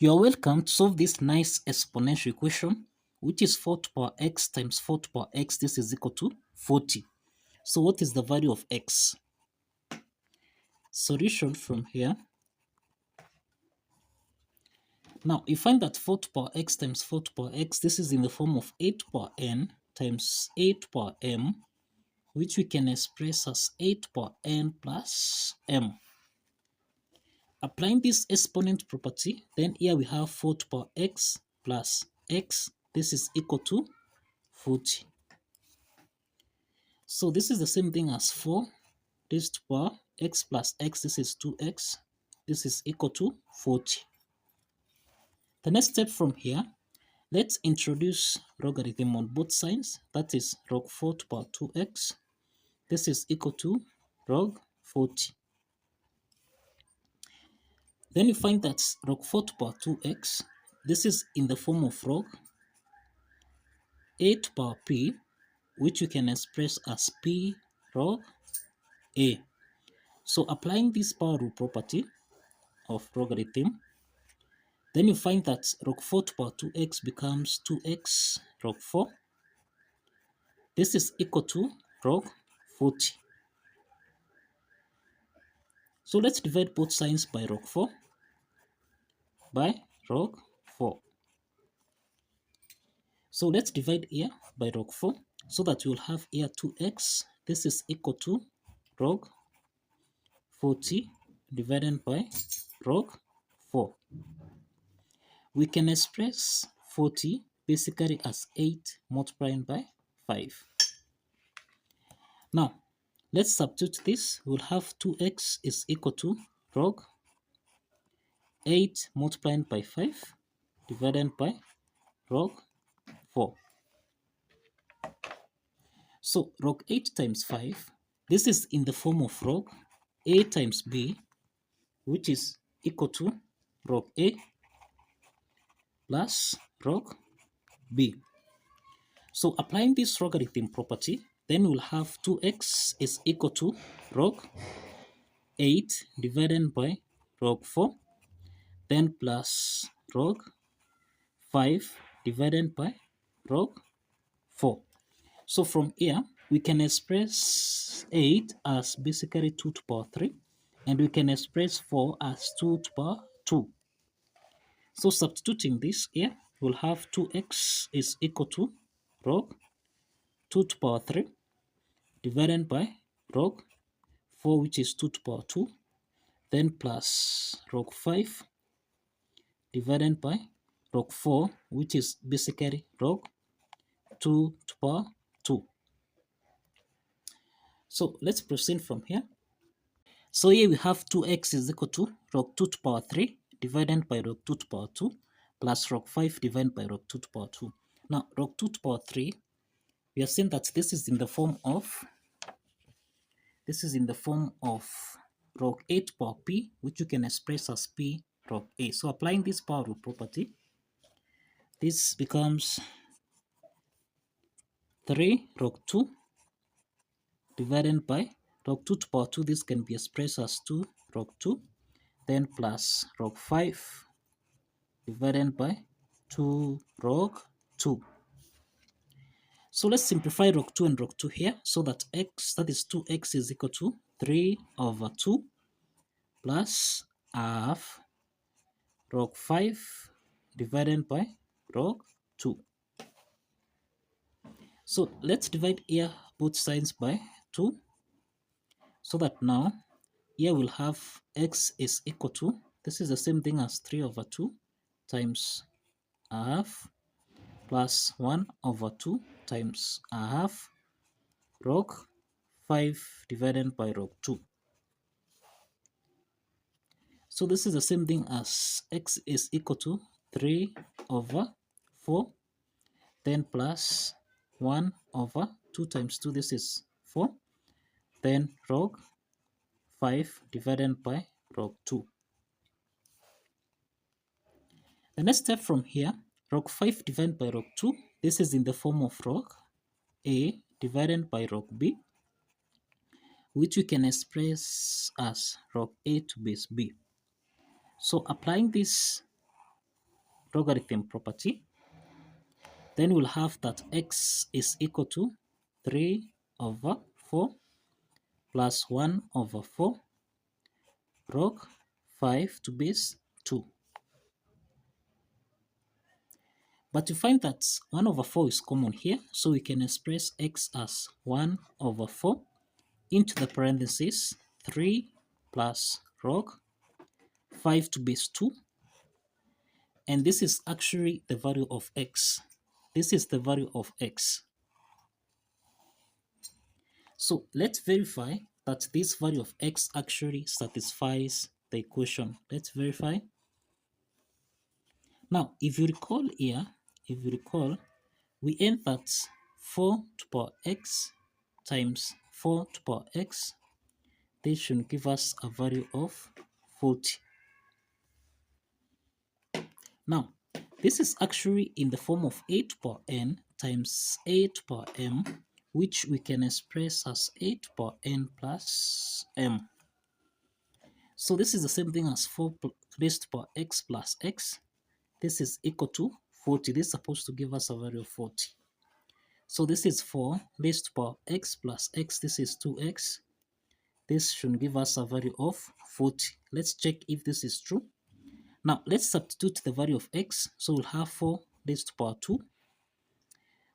You're welcome to solve this nice exponential equation, which is 4 to power x times 4 to power x. This is equal to 40. So what is the value of x? Solution from here. Now, you find that 4 to power x times 4 to power x, this is in the form of 8 to power n times 8 to power m, which we can express as 8 to power n plus m. Applying this exponent property, then here we have 4 to power x plus x. This is equal to 40. So this is the same thing as 4 raised to power x plus x. This is 2x. This is equal to 40. The next step from here, let's introduce logarithm on both sides. That is log 4 to power 2x. This is equal to log 40. Then you find that log 4 to power 2x, this is in the form of log a to power p, which you can express as p log a. So applying this power rule property of logarithm, then you find that log 4 to power 2x becomes 2x log 4. This is equal to log 40. So let's divide both sides by log 4 by log 4. So let's divide here by log 4 so that you'll have here 2x. This is equal to log 40 divided by log 4. We can express 40 basically as 8 multiplied by 5. Now, let's substitute this. We'll have 2x is equal to log 8 multiplied by 5 divided by log 4. So log 8 times 5, this is in the form of log a times b, which is equal to log a plus log b. So applying this logarithm property, then we'll have 2x is equal to log 8 divided by log 4, then plus log 5 divided by log 4. So from here, we can express 8 as basically 2 to power 3, and we can express 4 as 2 to power 2. So substituting this here, we'll have 2x is equal to log 2 to power 3 divided by log 4, which is 2 to power 2, then plus log 5 divided by log 4, which is basically log 2 to power 2. So let's proceed from here. So here we have 2x is equal to log 2 to power 3 divided by log 2 to power 2 plus log 5 divided by log 2 to power 2. Now log 2 to power 3, we are saying that this is in the form of log a to power p, which you can express as p log a. So applying this power rule property, this becomes 3 log 2 divided by log 2 to power 2. This can be expressed as 2 log 2, then plus log 5 divided by 2 log 2. So let's simplify log 2 and log 2 here, so that x, that is 2x, is equal to 3 over 2 plus half log 5 divided by log 2. So let's divide here both sides by 2, so that now here we'll have x is equal to, this is the same thing as 3 over 2 times half plus 1 over 2 times half log 5 divided by log 2. So this is the same thing as x is equal to 3 over 4, then plus 1 over 2 times 2, this is 4, then log 5 divided by log 2. The next step from here, log 5 divided by log 2, this is in the form of log a divided by log b, which we can express as log a to base b. So applying this logarithm property, then we'll have that x is equal to 3 over 4 plus 1 over 4 log 5 to base 2. But you find that 1 over 4 is common here, so we can express x as 1 over 4 into the parentheses 3 plus log 5 to base 2. And this is actually the value of x. This is the value of x. So let's verify that this value of x actually satisfies the equation. Let's verify. Now, if you recall here, we end that 4 to power x times 4 to power x, this should give us a value of 40. Now, this is actually in the form of a to power n times a to power m, which we can express as a to power n plus m. So this is the same thing as 4 raised to power x plus x. This is equal to 40. This is supposed to give us a value of 40. So this is 4 raised to power x plus x. This is 2x. This should give us a value of 40. Let's check if this is true. Now let's substitute the value of x. So we'll have 4 raised to power 2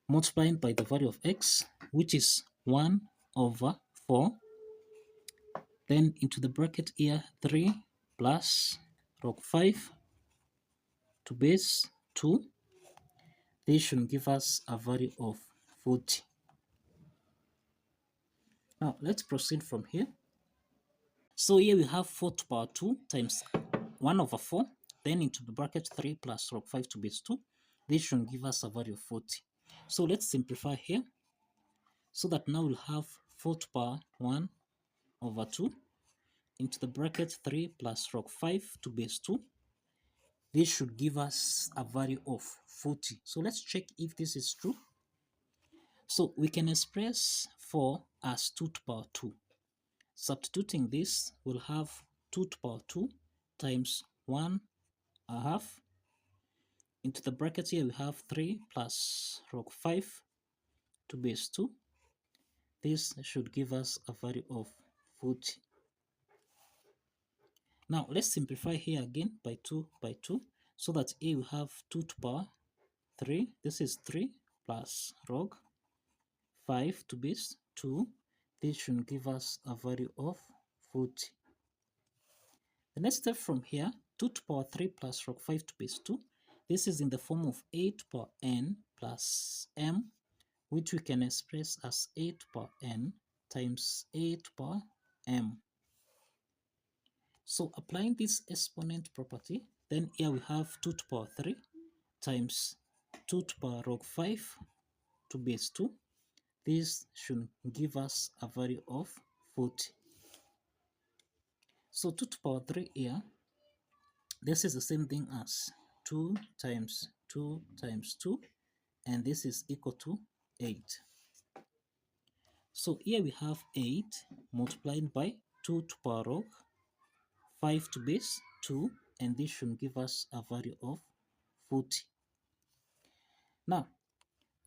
multiplied by the value of x, which is 1 over 4. Then into the bracket here, 3 plus log 5 to base 2. This should give us a value of 40. Now let's proceed from here. So here we have 4 to power 2 times 1 over 4. Then into the bracket 3 plus log 5 to base 2. This should give us a value of 40. So let's simplify here. So that now we'll have 4 to power 1 over 2 into the bracket 3 plus log 5 to base 2. This should give us a value of 40. So let's check if this is true. So we can express 4 as 2 to power 2. Substituting this, we'll have 2 to power 2 times 1 half. Into the bracket here, we have 3 plus log 5 to base 2. This should give us a value of 40. Now let's simplify here again by 2 by 2, so that a will have 2 to power 3. This is 3 plus log 5 to base 2. This should give us a value of 40. The next step from here, 2 to power 3 plus log 5 to base 2. This is in the form of a to power n plus m, which we can express as a to power n times a to power m. So applying this exponent property, then here we have 2 to power 3 times 2 to power log 5 to base 2. This should give us a value of 40. So 2 to power 3 here, this is the same thing as 2 times 2 times 2, and this is equal to 8. So here we have 8 multiplied by 2 to power log 5 to base 2, and this should give us a value of 40. Now,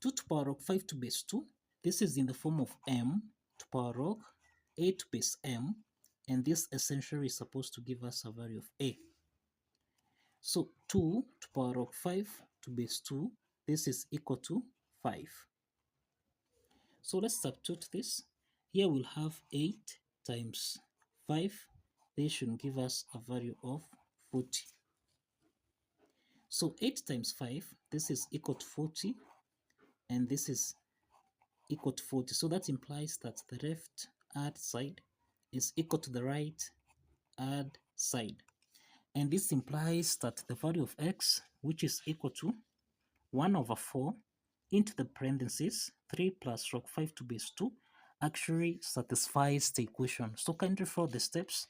2 to power log 5 to base 2, this is in the form of m to power log a to base m, and this essentially is supposed to give us a value of a. So 2 to power log 5 to base 2, this is equal to 5. So let's substitute this. Here we'll have 8 times 5. This should give us a value of 40. So 8 times 5, this is equal to 40, and this is equal to 40. So that implies that the left hand side is equal to the right hand side. And this implies that the value of x, which is equal to 1 over 4 into the parentheses 3 plus log 5 to base 2, actually satisfies the equation. So kindly follow the steps.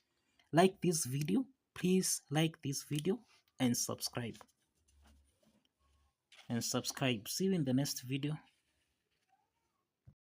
Like this video, please like this video and subscribe. See you in the next video.